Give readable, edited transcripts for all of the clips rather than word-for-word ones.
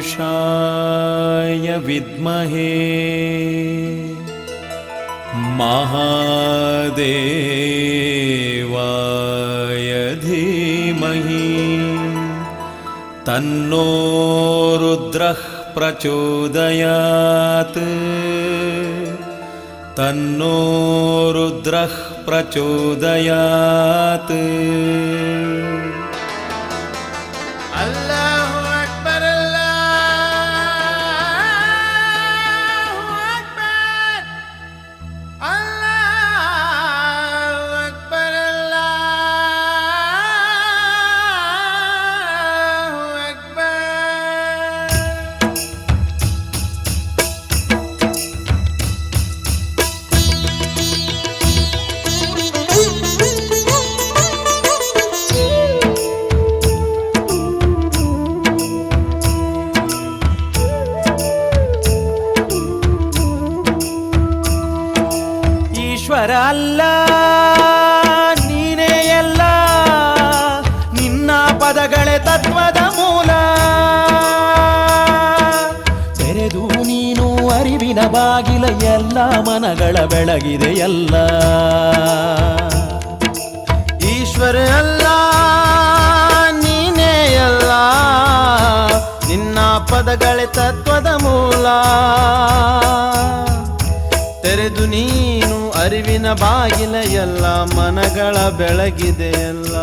तत्पुरुषाय विद्महे महादेवाय धीमहि तन्नो रुद्रः प्रचोदयात् तन्नो रुद्रः प्रचोदयात्। ಅಲ್ಲ ನೀನೇ ಎಲ್ಲ, ನಿನ್ನ ಪದಗಳೇ ತತ್ವದ ಮೂಲ. ತೆರೆದು ನೀನು ಅರಿವಿನ ಬಾಗಿಲ, ಎಲ್ಲ ಮನಗಳ ಬೆಳಗಿದೆ ಎಲ್ಲ. ಈಶ್ವರ ಅಲ್ಲ ನೀನೇ ಎಲ್ಲ, ನಿನ್ನ ಪದಗಳೇ ತತ್ವದ ಮೂಲ. ತೆರೆದು ನೀನು ಅರಿವಿನ ಬಾಗಿಲ, ಎಲ್ಲ ಮನಗಳ ಬೆಳಗಿದೆ ಎಲ್ಲ.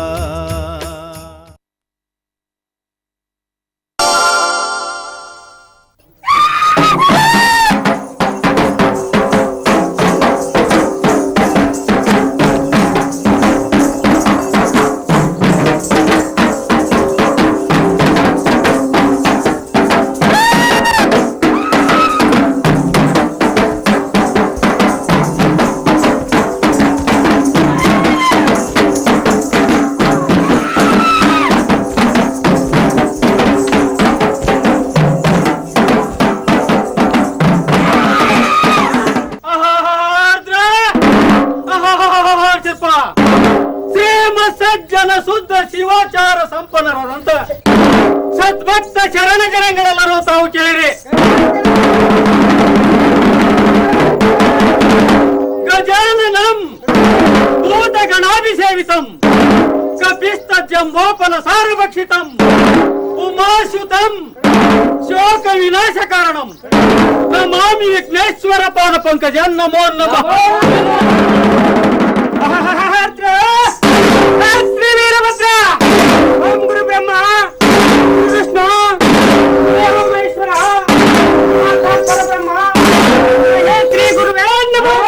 ಶಿವಾಚಾರ ಸಂಪನ್ನರಾದಂತ ಸದ್ಭಕ್ತ ಶರಣ ಜನಗಳೆಲ್ಲರೂ ತಾವು ಕೇಳಿರಿ. ಗಜಾನನಂ ಭೂತ ಗಣಾಭಿಸೇವಿತಂ ಕಪಿಸ್ತ ಜಂಬೋಪನ ಸಾರಭಕ್ಷಿತಂ ಉಮಾಶುತಂ ಶೋಕ ವಿನಾಶ ಕಾರಣಂ ನಮಾಮಿ ವಿಘ್ನೇಶ್ವರ ಪಾದ ಪಂಕಜ. ನಮೋ ನಮಃ. ಶ್ರೀ ವೀರಭದ್ರ ಓಂ ಗುರು ಬ್ರಹ್ಮ ವಿಷ್ಣು ಮಹೇಶ್ವರ ಪರಬ್ರಹ್ಮ ಶ್ರೀ ಗುರುವೇ ನಮಃ.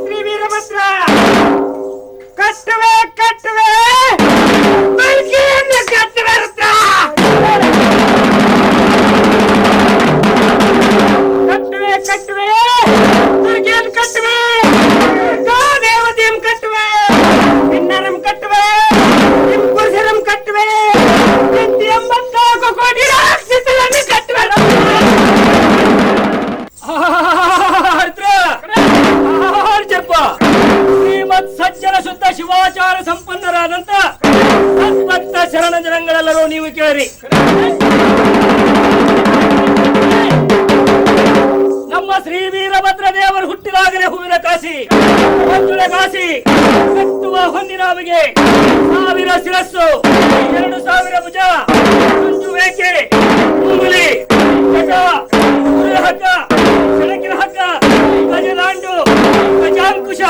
ಶ್ರೀ ವೀರಭದ್ರ ಕಟ್ಟುವೆ ಕಟ್ಟುವೆ ಬೆಂಕಿಯನ್ನು ಕಟ್ಟುವೆ ರುದ್ರ. ಕಟ್ಟುವೆ ದುರ್ಗೆಯನ್ನು ಕಟ್ಟುವೆ, ದೇವತೆಯನ್ನು ಕಟ್ಟುವೆ, ಕಿನ್ನರಂ ಕಟ್ಟುವೆ, ಪುರುಷರಂ ಕಟ್ಟುವೆ, 84 ಕೋಟಿ ರಾಕ್ಷಸರನ್ನು ಕಟ್ಟುವೆ. ಶ್ರೀಮತ್ ಸಜ್ಜನ ಶುದ್ಧ ಶಿವಾಚಾರ ಸಂಪನ್ನರಾದಂತ ಸದ್ಭಕ್ತ ಶರಣ ಜನಗಳೆಲ್ಲರೂ ನೀವು ಕೇಳಿ. ನಮ್ಮ ಶ್ರೀ ವೀರಭದ್ರ ದೇವರು ಹುಟ್ಟಿದಾಗಲೇ ಹೂವಿನ ಕಾಸಿ, ಒಂದುಳೆ ಕಾಸಿ ಕಟ್ಟುವ ಹೊಂದಿನಾವಿಗೆ 1000 ಶಿರಸ್ಸು, 2000 ಭುಜ, ಮಂಜು ವೇಕೆ, ಉಂಗುಲಿ, ಗಜ, ಹಗ್ಗ, ಸೆಣಕಿನ ಹಗ್ಗ, ಗಜದಾಂಡು, ಗಜಾಂಕುಶ,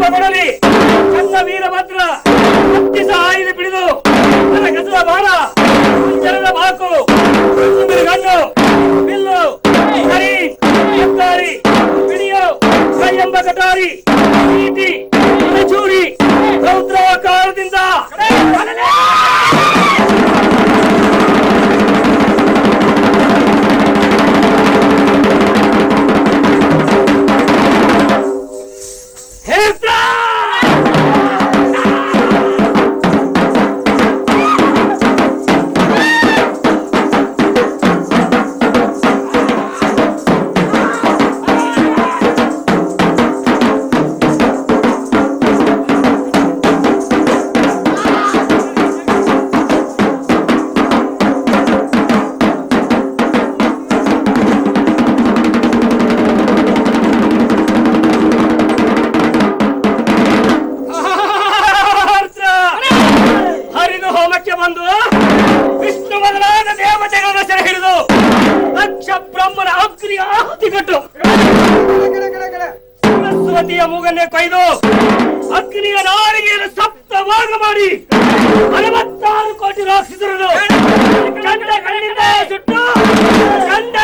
ಕೊಡಲಿ ಚನ್ನ ವೀರಭದ್ರ ಹತ್ತಿಸ ಆಯುಧ ಬಿಡಿದು ನನ್ನ ಗಜದ ಬಾಣ, ಕುಂಜರದ ಬಾಕು, ಗಣ್ಣು, ಬಿಲ್ಲು, ಹರಿ, ಹೆದ್ದಾರಿ, ಬಿಡಿಯೋ, ಕೈಯೆಂಬ ಕಟಾರಿ, ಈಟಿ, ಚೂರಿ, ರೌದ್ರಾಕಾರದಿಂದ ಸತಿಯ ಮೂಗನ್ನೇ ಕೊಯ್ದು ಅಗ್ನಿಯ ನಾರಿಗೆಯನ್ನು ಸಪ್ತ ಭಾಗ ಮಾಡಿ 46 ಕೋಟಿ ರಾಕ್ಷಸರನ್ನು ಕಂಡ ಕಣ್ಣಿಂದ ಸುಟ್ಟು ಕಂಡ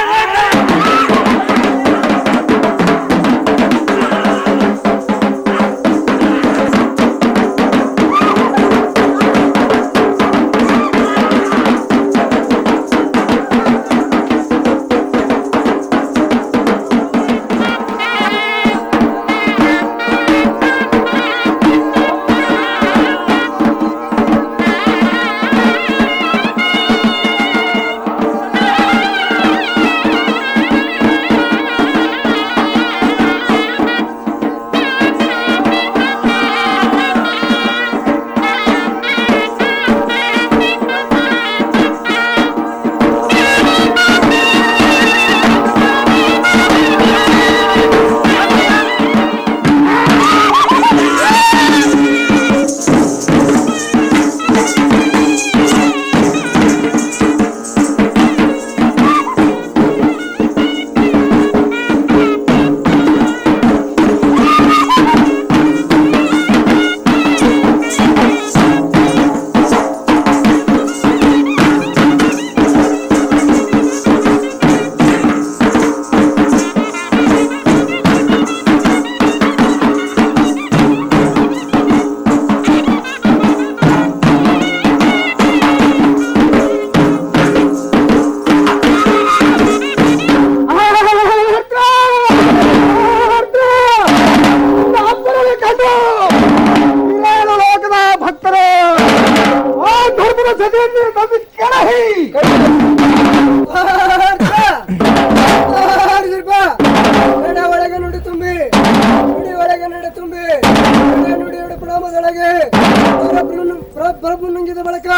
ನುಂಗಿದ ಬಳಿಕ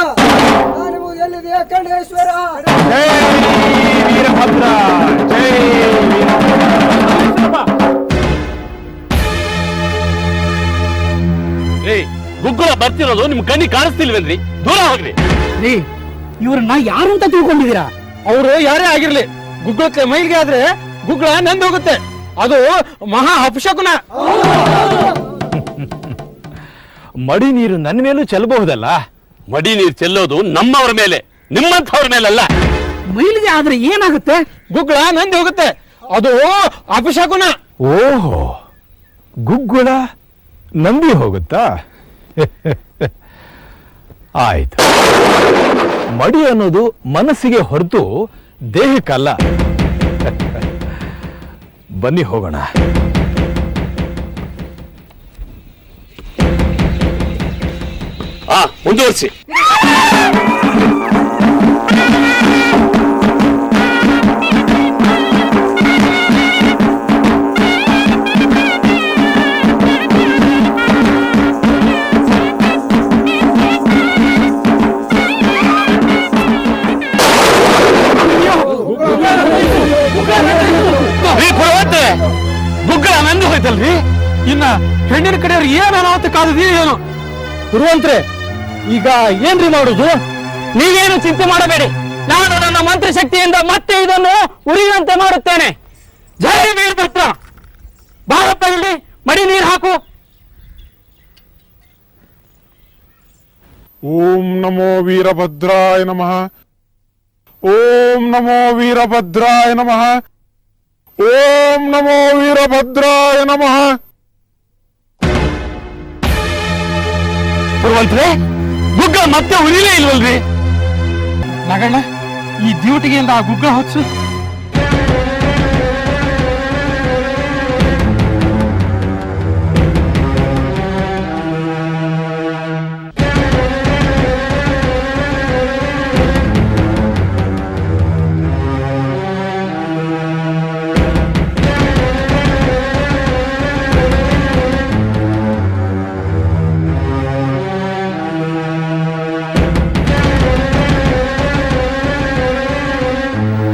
ನಾನು ಎಲ್ಲಿದೆ ಖಂಡೇಶ್ವರ ಜೈ ವೀರಭದ್ರ ಜೈ ಗುಗ್ಗುಳ ಬರ್ತಿರೋದು ನಿಮ್ ಕಣ್ಣಿ ಕಾಣಿಸ್ತಿಲ್ವೇನ್ರಿ? ದೂರ ಹೋಗ್ರಿ. ಇವ್ರನ್ನ ಯಾರು ಅಂತ ತಿಳ್ಕೊಂಡಿದೀರಾ? ಅವರು ಯಾರೇ ಆಗಿರ್ಲಿ, ಗುಗ್ಗುಳಕ್ಕೆ ಮೈಲ್ಗೆ ಆದ್ರೆ ಗುಗ್ಗುಳ ನಂದು ಹೋಗುತ್ತೆ. ಅದು ಮಹಾ ಅಪಶಕುನ. ಮಡಿ ನೀರು ನನ್ನ ಮೇಲೂ ಚೆಲ್ಲಬಹುದಲ್ಲ. ಮಡಿ ನೀರು ಚೆಲ್ಲೋದು ನಮ್ಮವ್ರ ಮೇಲೆ, ನಿಮ್ಮಂಥವ್ರ ಮೇಲಲ್ಲ. ಮೈಲಿಗೆ ಆದ್ರೆ ಏನಾಗುತ್ತೆ? ಗುಗ್ಗುಳ ನಂದು ಹೋಗುತ್ತೆ. ಅದು ಅಪಶಕುನ. ಓಹೋ, ಗುಗ್ಗುಳ ನಂದಿ ಹೋಗುತ್ತಾ? ಆಯ್ತು. ಮಡಿ ಅನ್ನೋದು ಮನಸ್ಸಿಗೆ ಹೊರತು ದೇಹಕ್ಕಲ್ಲ. ಬನ್ನಿ ಹೋಗೋಣ. ಮುಂದುವರಿಸಿ. ಗುಗ್ಗಳ ನಂದು ಹೋಯ್ತಲ್ರಿ. ಇನ್ನ ಹೆಣ್ಣಿನ ಕಡೆಯವ್ರು ಏನ್ ಅನಾಹುತ ಕಾದದಿ ಏನು? ಗುರುವಂತ್ರೆ, ಈಗ ಏನ್ರಿ ಮಾಡುದು? ನೀವೇನು ಚಿಂತೆ ಮಾಡಬೇಡಿ, ನಾನು ನನ್ನ ಮಂತ್ರಶಕ್ತಿಯಿಂದ ಮತ್ತೆ ಇದನ್ನು ಉರಿಯುವಂತೆ ಮಾಡುತ್ತೇನೆ. ಜೈ ವೀರಭದ್ರ. ಬಾರಪ್ಪ ಇಲ್ಲಿ, ಮಡಿ ನೀರು ಹಾಕು. ಓಂ ನಮೋ ವೀರಭದ್ರಾಯ ನಮಃ. ಓಂ ನಮೋ ವೀರಭದ್ರಾಯ ನಮಃ. ಓಂ ನಮೋ ವೀರಭದ್ರಾಯ ನಮಃ. ಗುರುವಂತ್ರೆ, ಗುಗ್ಗ ಮತ್ತೆ ಉರಿಲೇ ಇಲ್ವಲ್ರಿ? ನಗಣ್ಣ, ಈ ಡ್ಯೂಟಿಗೆಯಿಂದ ಆ ಗುಗ್ಗ ಹೊತ್ಸು.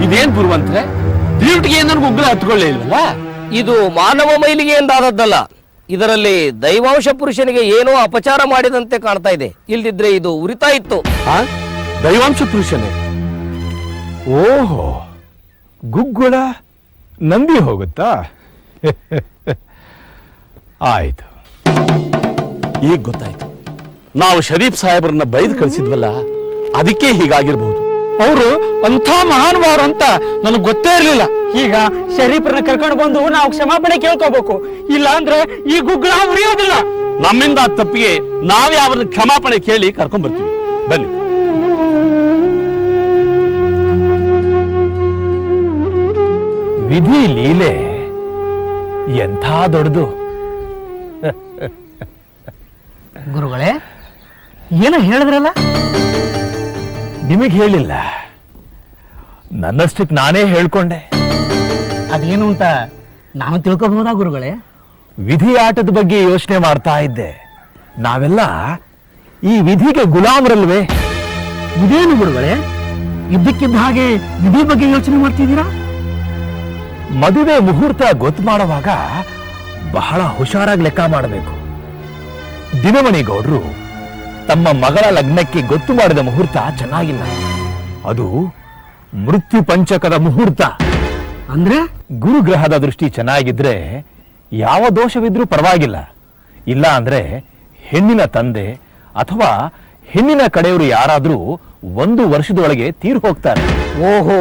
ಇದೇನ್ ಗುರುವಂತ್ರೆ, ಡ್ಯೂಟಿಗೆ ಏನೋ ಗುಗ್ಗಳ ಹತ್ಕೊಳ್ಳೇ ಇಲ್ವಲ್ಲ? ಇದು ಮಾನವ ಮೈಲಿಗೆ ಎಂದಾದದ್ದಲ್ಲ. ಇದರಲ್ಲಿ ದೈವಾಂಶ ಪುರುಷನಿಗೆ ಏನೋ ಅಪಚಾರ ಮಾಡಿದಂತೆ ಕಾಣ್ತಾ ಇದೆ. ಇಲ್ದಿದ್ರೆ ಇದು ಉರಿತಾ ಇತ್ತು. ದೈವಾಂಶ ಪುರುಷನೇ? ಓಹೋ, ಗುಗ್ಗುಳ ನಂದಿ ಹೋಗುತ್ತಾ? ಆಯ್ತು, ಈಗ ಗೊತ್ತಾಯ್ತು. ನಾವು ಶರೀಫ್ ಸಾಹೇಬ್ರನ್ನ ಬೈದು ಕಳಿಸಿದ್ವಲ್ಲ, ಅದಕ್ಕೆ ಹೀಗಾಗಿರ್ಬಹುದು. ಅವರು ಅಂಥ ಮಹಾನುಭಾವರು ಅಂತ ನನಗೆ ಗೊತ್ತೇ ಇರಲಿಲ್ಲ. ಈಗ ಶರೀಫ್ರನ್ನ ಕರ್ಕೊಂಡು ಬಂದು ನಾವು ಕ್ಷಮಾಪಣೆ ಕೇಳ್ಕೋಬೇಕು, ಇಲ್ಲ ಅಂದ್ರೆ ಈ ಗುಗ್ಗಳ ಉರಿಯೋದಿಲ್ಲ. ನಮ್ಮಿಂದ ಆ ತಪ್ಪಿಗೆ ನಾವೇ ಅವ್ರನ್ನ ಕ್ಷಮಾಪಣೆ ಕೇಳಿ ಕರ್ಕೊಂಡ್ ಬರ್ತೀವಿ. ಬನ್ನಿ. ವಿಧಿ ಲೀಲೆ ಎಂಥ ದೊಡ್ಡದು. ಗುರುಗಳೇ, ಏನೋ ಹೇಳಿದ್ರಲ್ಲ? ನಿಮಗೆ ಹೇಳಿಲ್ಲ, ನನ್ನಷ್ಟಕ್ಕೆ ನಾನೇ ಹೇಳ್ಕೊಂಡೆ. ಅದೇನು ಅಂತ ನಾನು ತಿಳ್ಕೊಬಹುದಾ ಗುರುಗಳೇ? ವಿಧಿ ಆಟದ ಬಗ್ಗೆ ಯೋಚನೆ ಮಾಡ್ತಾ ಇದ್ದೆ. ನಾವೆಲ್ಲ ಈ ವಿಧಿಗೆ ಗುಲಾಮರಲ್ವೇ? ಇದೇನು ಗುರುಗಳೇ, ಇದ್ದಕ್ಕಿದ್ದ ಹಾಗೆ ವಿಧಿ ಬಗ್ಗೆ ಯೋಚನೆ ಮಾಡ್ತಿದ್ದೀರಾ? ಮದುವೆ ಮುಹೂರ್ತ ಗೊತ್ತು ಮಾಡುವಾಗ ಬಹಳ ಹುಷಾರಾಗಿ ಲೆಕ್ಕ ಮಾಡಬೇಕು. ದಿನಮಣಿ ಗೌಡ್ರು ತಮ್ಮ ಮಗಳ ಲಗ್ನಕ್ಕೆ ಗೊತ್ತು ಮಾಡಿದ ಮುಹೂರ್ತ ಚೆನ್ನಾಗಿಲ್ಲ. ಅದು ಮೃತ್ಯು ಪಂಚಕದ ಮುಹೂರ್ತ. ಅಂದ್ರೆ ಗುರುಗ್ರಹದ ದೃಷ್ಟಿ ಚೆನ್ನಾಗಿದ್ರೆ ಯಾವ ದೋಷವಿದ್ರೂ ಪರವಾಗಿಲ್ಲ. ಇಲ್ಲ ಅಂದ್ರೆ ಹೆಣ್ಣಿನ ತಂದೆ ಅಥವಾ ಹೆಣ್ಣಿನ ಕಡೆಯವರು ಯಾರಾದ್ರೂ 1 ವರ್ಷದೊಳಗೆ ತೀರು ಹೋಗ್ತಾರೆ. ಓಹೋ,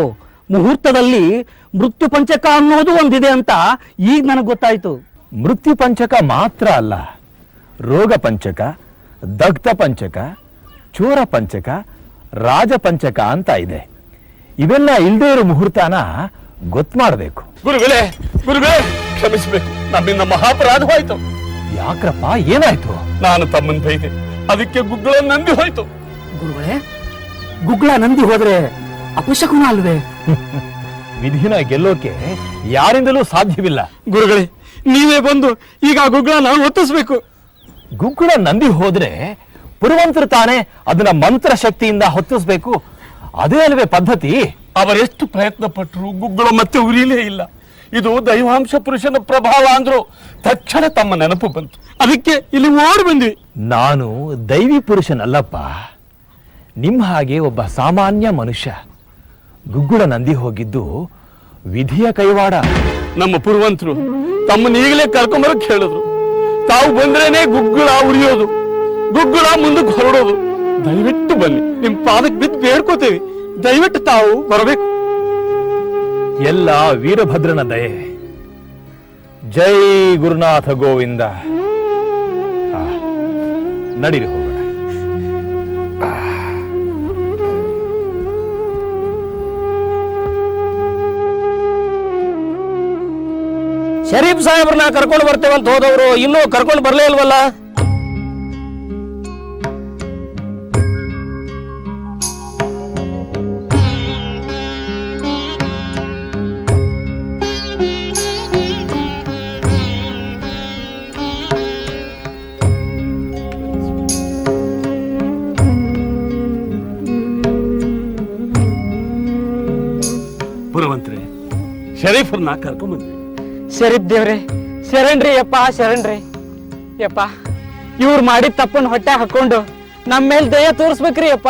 ಮುಹೂರ್ತದಲ್ಲಿ ಮೃತ್ಯು ಪಂಚಕ ಅನ್ನೋದು ಒಂದಿದೆ ಅಂತ ಈಗ ನನಗೆ ಗೊತ್ತಾಯ್ತು. ಮೃತ್ಯು ಪಂಚಕ ಮಾತ್ರ ಅಲ್ಲ, ರೋಗ ಪಂಚಕ, ದಗ್ಧ ಪಂಚಕ, ಚೋರ ಪಂಚಕ, ರಾಜ ಪಂಚಕ ಅಂತ ಇದೆ. ಇವೆಲ್ಲ ಇಲ್ದೇ ಇರೋ ಮುಹೂರ್ತನ ಗೊತ್ತು ಮಾಡಬೇಕು. ಗುರುಗಳೇ ಕ್ಷಮಿಸಬೇಕು, ನಮ್ಮಿಂದ ಮಹಾಪರಾಧವಾಯ್ತು. ಯಾಕ್ರಪ್ಪ, ಏನಾಯ್ತು? ನಾನು ತಮ್ಮನ್ ಬೈದೆ, ಅದಕ್ಕೆ ಗುಗ್ಗಳ ನಂದಿ ಹೋಯ್ತು. ಗುರುಗಳೇ, ಗುಗ್ಗಳ ನಂದಿ ಹೋದ್ರೆ ಅಪಶಕುನ ಅಲ್ವೇ? ವಿಧಿನ ಗೆಲ್ಲೋಕೆ ಯಾರಿಂದಲೂ ಸಾಧ್ಯವಿಲ್ಲ. ಗುರುಗಳೇ, ನೀವೇ ಬಂದು ಈಗ ಆ ಗುಗ್ಗಳನ್ನ ಒತ್ತಿಸ್ಬೇಕು. ಗುಗ್ಗುಳ ನಂದಿ ಹೋದ್ರೆ ಪುರವಂತರು ತಾನೇ ಅದನ್ನ ಮಂತ್ರ ಶಕ್ತಿಯಿಂದ ಹೊತ್ತಿಸ್ಬೇಕು. ಅದೇ ಅಲ್ವೇ ಪದ್ಧತಿ. ಅವರೆಷ್ಟು ಪ್ರಯತ್ನ ಪಟ್ಟರು ಗುಗ್ಗಳ ಮತ್ತೆ ಉರಿಲೇ ಇಲ್ಲ. ಇದು ದೈವಾಂಶ ಪುರುಷನ ಪ್ರಭಾವ ಅಂದ್ರು. ತಕ್ಷಣ ತಮ್ಮ ನೆನಪು ಬಂತು, ಅದಕ್ಕೆ ಇಲ್ಲಿ ಓಡಿ ಬಂದ್ವಿ. ನಾನು ದೈವಿ ಪುರುಷನಲ್ಲಪ್ಪ, ನಿಮ್ಮ ಹಾಗೆ ಒಬ್ಬ ಸಾಮಾನ್ಯ ಮನುಷ್ಯ. ಗುಗ್ಗುಳ ನಂದಿ ಹೋಗಿದ್ದು ವಿಧಿಯ ಕೈವಾಡ. ನಮ್ಮ ಪುರವಂತರು ತಮ್ಮನ್ನ ಈಗಲೇ ಕರ್ಕೊಂಬರಕ್ ಹೇಳಿದ್ರು. ತಾವು ಬಂದ್ರೇನೆ ಗುಗ್ಗುಳ ಉರಿಯೋದು, ಗುಗ್ಗುಳ ಮುಂದಕ್ಕೆ ಹೊರಡೋದು. ದಯವಿಟ್ಟು ಬನ್ನಿ, ನಿಮ್ ಪಾದಕ್ಕೆ ಬಿದ್ದು ಬೇಡ್ಕೋತೇವೆ. ದಯವಿಟ್ಟು ತಾವು ಬರಬೇಕು. ಎಲ್ಲ ವೀರಭದ್ರನ ದಯೆ. ಜೈ ಗುರುನಾಥ ಗೋವಿಂದ. ನಡೀರಿ ಹೋಗೋಣ. ಶರೀಫ್ ಸಾಹೇಬ್ರನ್ನ ಕರ್ಕೊಂಡು ಬರ್ತೇವಂತ ಹೋದವರು ಇನ್ನೂ ಕರ್ಕೊಂಡು ಬರ್ಲೇ ಇಲ್ವಲ್ಲ? ಪುರವಂತರೇ, ಶರೀಫರ್ನ ಕರ್ಕೊಂಬಂದ್ವಿ. ಶರೀಫ್ ದೇವ್ರೆ, ಶರಣ್ರಿ ಯಪ್ಪ, ಶರಣ್ರಿ ಯಪ್ಪ. ಇವ್ರು ಮಾಡಿದ ತಪ್ಪನ್ನು ಹೊಟ್ಟೆ ಹಾಕೊಂಡು ನಮ್ಮ ಮೇಲೆ ದಯ ತೋರಿಸ್ಬೇಕ್ರಿ ಯಪ್ಪ.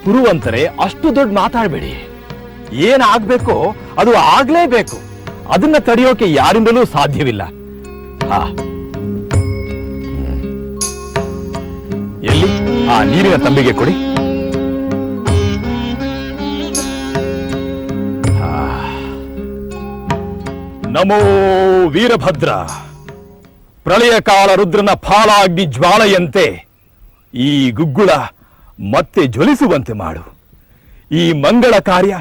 ಪುರುವಂತರೇ, ಅಷ್ಟು ದೊಡ್ಡ ಮಾತಾಡಬೇಡಿ. ಏನಾಗ್ಬೇಕೋ ಅದು ಆಗ್ಲೇಬೇಕು. ಅದನ್ನ ತಡೆಯೋಕೆ ಯಾರಿಂದಲೂ ಸಾಧ್ಯವಿಲ್ಲ. ಎಲ್ಲಿ ಆ ನೀರಿನ ತಂಬಿಗೆ ಕೊಡಿ. ನಮೋ ವೀರಭದ್ರ. ಪ್ರಳಯ ಕಾಲ ರುದ್ರನ ಫಾಲಾಗ್ನಿ ಜ್ವಾಲೆಯಂತೆ ಈ ಗುಗ್ಗುಳ ಮತ್ತೆ ಜ್ವಲಿಸುವಂತೆ ಮಾಡು. ಈ ಮಂಗಳ ಕಾರ್ಯ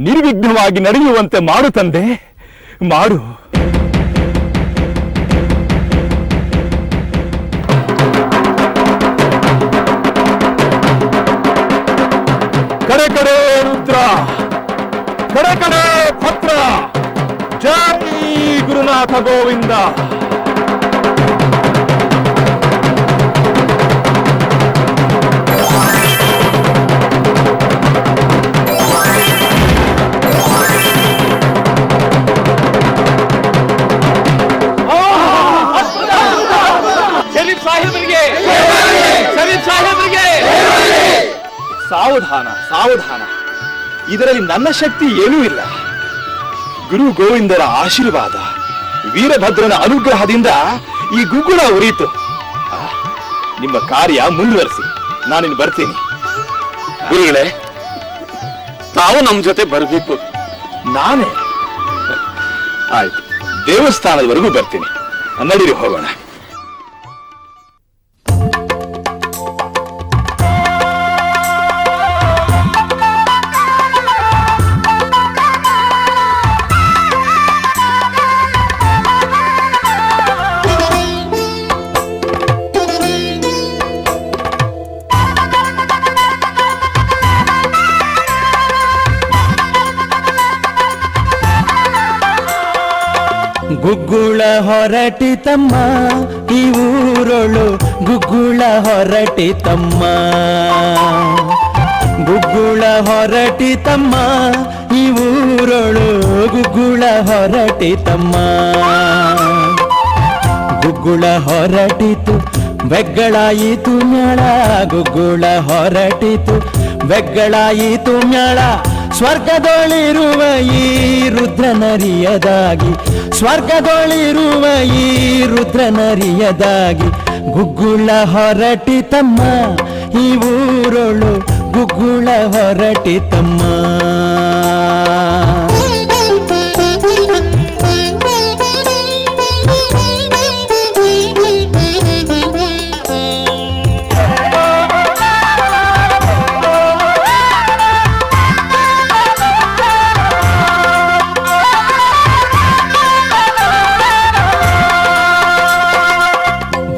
ನಿರ್ವಿಘ್ನವಾಗಿ ನಡೆಯುವಂತೆ ಮಾಡು ತಂದೆ, ಮಾಡು. ಕಡೆ ಕಡೆ ರುದ್ರ, ಕಡೆ ಕಡೆ ಭದ್ರ. ಜೈ ಗುರುನಾಥ ಗೋವಿಂದ. ಶರೀಫ್ ಸಾಹೇಬರಿಗೆ, ಶರೀಫ್ ಸಾಹೇಬರಿಗೆ. ಸಾವಧಾನ, ಸಾವಧಾನ. ಇದರಲ್ಲಿ ನನ್ನ ಶಕ್ತಿ ಏನೂ ಇಲ್ಲ. ಗುರು ಗೋವಿಂದರ ಆಶೀರ್ವಾದ ವೀರಭದ್ರನ ಅನುಗ್ರಹದಿಂದ ಈ ಗುಗ್ಗುಳ ಉರಿಯಿತು. ನಿಮ್ಮ ಕಾರ್ಯ ಮುಂದುವರಿಸಿ, ನಾನಿನ್ನು ಬರ್ತೀನಿ. ಗುರುಗಳೇ, ತಾವು ನಮ್ಮ ಜೊತೆ ಬರಬೇಕು. ನಾನೇ? ಆಯ್ತು, ದೇವಸ್ಥಾನದವರೆಗೂ ಬರ್ತೀನಿ. ನಡೀರಿ, ಹೋಗೋಣ. ಗುಗ್ಗುಳ ಹೊರಟಿತಮ್ಮ ಈ ಊರೊಳು, ಗುಗ್ಗುಳ ಹೊರಟಿತಮ್ಮ, ಗುಗ್ಗುಳ ಹೊರಟಿತಮ್ಮ ಈ ಊರೊಳು, ಗುಗ್ಗುಳ ಹೊರಟಿತಮ್ಮ. ಗುಗ್ಗುಳ ಹೊರಟಿತು ಬೆಗ್ಗಳಾಯಿತು ಮ್ಯಾಳ, ಗುಗ್ಗುಳ ಹೊರಟಿತು ಬೆಗ್ಗಳಾಯಿತು ಮ್ಯಾಳ. ಸ್ವರ್ಗದೊಳಿರುವ ಈ ರುದ್ರನರಿಯದಾಗಿ, ಸ್ವರ್ಗದೊಳಿರುವ ಈ ರುದ್ರನರಿಯದಾಗಿ, ಗುಗ್ಗುಳ ಹೊರಟಿತಮ್ಮ ಈ ಊರೊಳು, ಗುಗ್ಗುಳ ಹೊರಟಿತಮ್ಮ.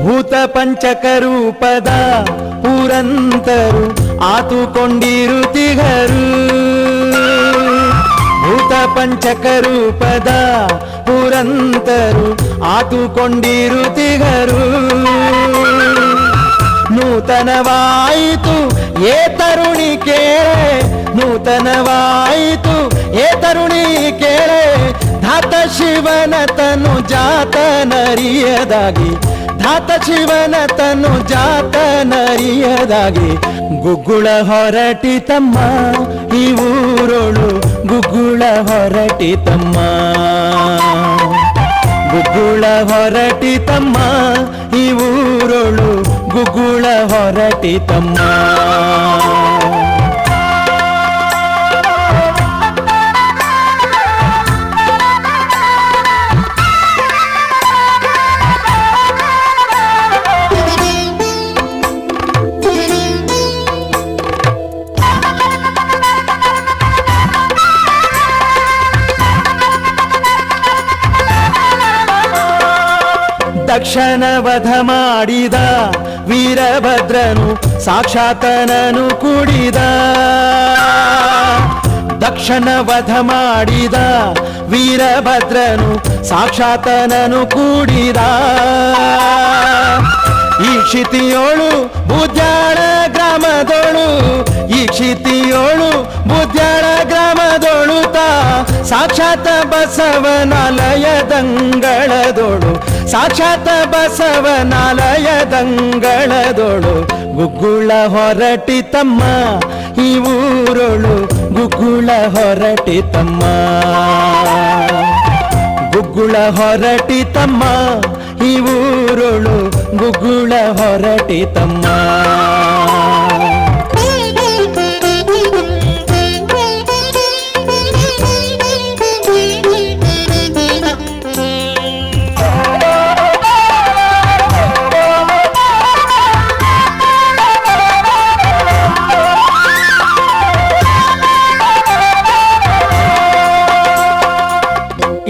ಭೂತ ಪಂಚಕ ರೂಪದ ಪುರಂತರು ಆತುಕೊಂಡಿರುತ್ತಿಗರು, ಭೂತ ಪಂಚಕ ರೂಪದ ಪುರಂತರು ಆತುಕೊಂಡಿರುತ್ತಿಗರು. ನೂತನವಾಯಿತು ಏ ತರುಣಿ ಕೇಳೆ, ನೂತನವಾಯಿತು ಏ ತರುಣಿ ಕೇಳೆ. ಧಾತ ಶಿವನ ತನು ಜಾತ ನರಿಯದಾಗಿ, ಧಾತ ಶಿವನ ತನು ಜಾತ ನರಿಯದಾಗಿ, ಗುಗ್ಗುಳ ಹೊರಟಿತಮ್ಮ ಈ ಊರೊಳು, ಗುಗ್ಗುಳ ಹೊರಟಿತಮ್ಮ, ಗುಗ್ಗುಳ ಹೊರಟಿತಮ್ಮ ಈ ಊರೊಳು, ಗುಗ್ಗುಳ ಹೊರಟಿತಮ್ಮ. ದಕ್ಷನ ವಧ ಮಾಡಿದ ವೀರಭದ್ರನು ಸಾಕ್ಷಾತನನು ಕುಡಿದ, ದಕ್ಷನ ವಧ ಮಾಡಿದ ವೀರಭದ್ರನು ಸಾಕ್ಷಾತನನು ಕುಡಿದ. ಈ ಕ್ಷಿತಿಯೋಳು ಬುದ್ಯಾಳ ಗ್ರಾಮದೋಳು, ಈ ಕ್ಷಿತಿಯೋಳು ಬುದ್ಯಾಳ ಗ್ರಾಮದೋಳು ತಾ ಸಾಕ್ಷಾತ್ ಬಸವನಾಲಯದಂಗಳದೋಳು, ಸಾಕ್ಷಾತ್ ಬಸವನಾಲಯದಂಗಳದೋಳು, ಗುಗ್ಗುಳ ಹೊರಟಿತಮ್ಮ ಈ ಊರೊಳು, ಗುಗ್ಗುಳ ಹೊರಟಿತಮ್ಮ, ಗುಗ್ಗುಳ ಹೊರಟಿತಮ್ಮ ಈ ಊರೊಳು, ಗುಗ್ಗುಳ ಹೊರಟಿತಮ್ಮ.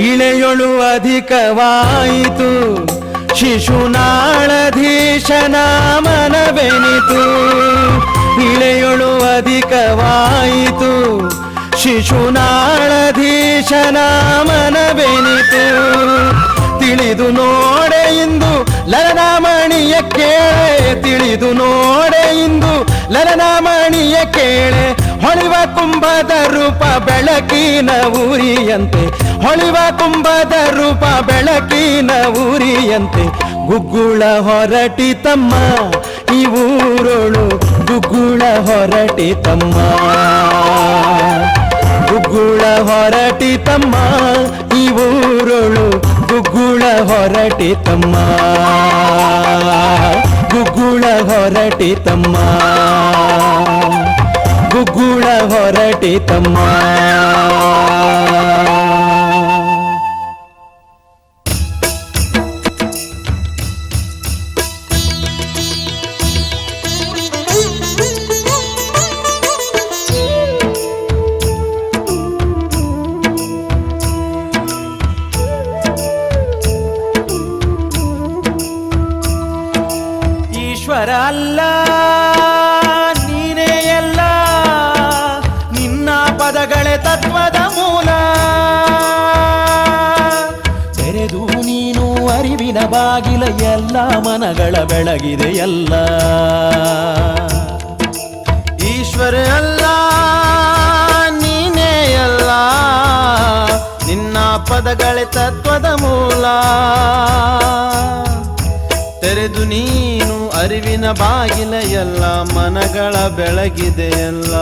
ಇಳೆಯೊಳು ಅಧಿಕವಾಯಿತು ಶಿಶುನಾಳಧೀಶನ ಮನವೆನಿತು, ಇಳೆಯೊಳು ಅಧಿಕವಾಯಿತು ಶಿಶುನಾಳಧೀಶನ ಮನವೆನಿತು. ತಿಳಿದು ನೋಡೆ ಇಂದು ಲಲನಾಮಣಿಯ ಕೇಳೆ, ತಿಳಿದು ನೋಡೆ ಇಂದು ಲಲನಾಮಣಿಯ ಕೇಳೆ. ಹೊಳಿವ ಕುಂಭದ ರೂಪ ಬೆಳಕಿನ ಉರಿಯಂತೆ, ಹೊಳಿವ ಕುಂಭದ ರೂಪ ಬೆಳಕಿನ ಉರಿಯಂತೆ, ಗುಗ್ಗುಳ ಹೊರಟಿತಮ್ಮ ಈ ಊರೊಳು, ಗುಗ್ಗುಳ ಹೊರಟಿತಮ್ಮ, ಗುಗ್ಗುಳ ಹೊರಟಿತಮ್ಮ ಈ ಊರೊಳು ಗುಗ್ಗುಳ ಹೊರಟಿತಮ್ಮ ಗುಗ್ಗುಳ ಹೊರಟಿತಮ್ಮ ಗುಗ್ಗುಳ ಹೊರಟಿತಮ್ಮ ಈಶ್ವರ ಅಲ್ಲ ನೀನೇ ಎಲ್ಲ ನಿನ್ನ ಪದಗಳೇ ತತ್ವದ ಮೂಲ ತೆರೆದು ನೀನು ಅರಿವಿನ ಬಾಗಿಲ ಎಲ್ಲ ಮನಗಳ ಬೆಳಗಿದೆ ಎಲ್ಲ ಈಶ್ವರ ಅಲ್ಲ ನೀನೇ ಎಲ್ಲ ನಿನ್ನ ಪದಗಳೇ ತತ್ವದ ಮೂಲ ತೆರೆದು ನೀನು ಅರಿವಿನ ಬಾಗಿಲ ಎಲ್ಲ ಮನಗಳ ಬೆಳಗಿದೆ ಎಲ್ಲ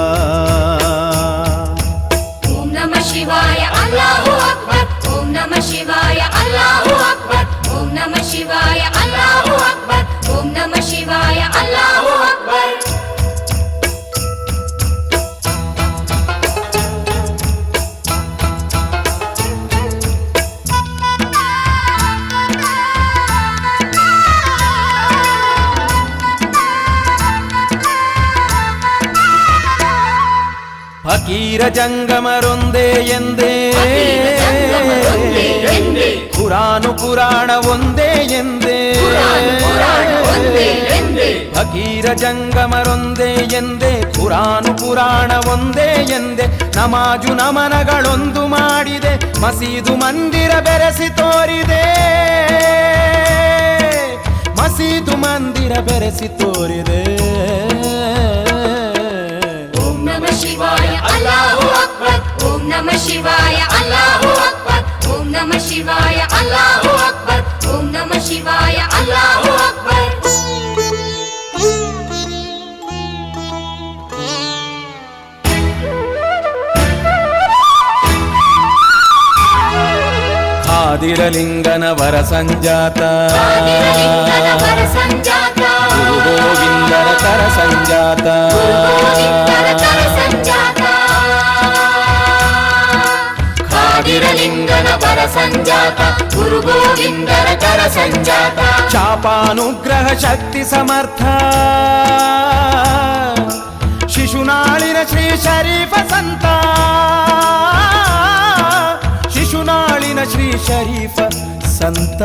ಓಂ ನಮಃ ಶಿವಾಯ ಅಲ್ಲಾಹು ಅಕ್ಬರ್ ಓಂ ನಮಃ ಶಿವಾಯ ಅಲ್ಲಾಹು ಅಕ್ಬರ್ ಓಂ ನಮಃ ಶಿವಾಯ ಅಲ್ಲಾಹು ಅಕ್ಬರ್ ಓಂ ನಮಃ ಶಿವಾಯ ಅಲ್ಲಾಹು ಅಕ್ಬರ್ ಫಕೀರ ಜಂಗಮರೊಂದೇ ಎಂದೇ ಕುರಾನು ಪುರಾಣ ಒಂದೇ ಎಂದೇ ಫಕೀರ ಜಂಗಮರೊಂದೇ ಎಂದೇ ಕುರಾನು ಪುರಾಣ ಒಂದೇ ಎಂದೇ ನಮಾಜು ನಮನಗಳೊಂದು ಮಾಡಿದೆ ಮಸೀದು ಮಂದಿರ ಬೆರೆಸಿ ತೋರಿದೆ ಮಸೀದು ಮಂದಿರ ಬೆರೆಸಿ ತೋರಿದೆ ಓಂ ನಮಃ ಶಿವಾಯ ಅಲ್ಲಾಹು ಅಕ್ಬರ್ ಓಂ ನಮಃ ಶಿವಾಯ ಅಲ್ಲಾಹು ಅಕ್ಬರ್ ಓಂ ನಮಃ ಶಿವಾಯ ಅಲ್ಲಾಹು ಅಕ್ಬರ್ ಓಂ ನಮಃ ಶಿವಾಯ ಅಲ್ಲಾಹು ಅಕ್ಬರ್ ಖಾದಿರಲಿಂಗನ ವರ ಸಂಜಾತ ಗುರು ಗೋವಿಂದರ ತರ ಸಂಜಾತ ಖಾದಿರಲಿಂಗನ ವರ ಸಂಜಾತ ಗುರು ಗೋವಿಂದರ ಕರ ಸಂಜಾತ ಶಾಪಾನುಗ್ರಹ ಶಕ್ತಿ ಸಮರ್ಥ ಶಿಶುನಾಳಿನ ಶ್ರೀ ಶರೀಫ ಸಂತ ಶಿಶುನಾಳಿನ ಶ್ರೀ ಶರೀಫ ಸಂತ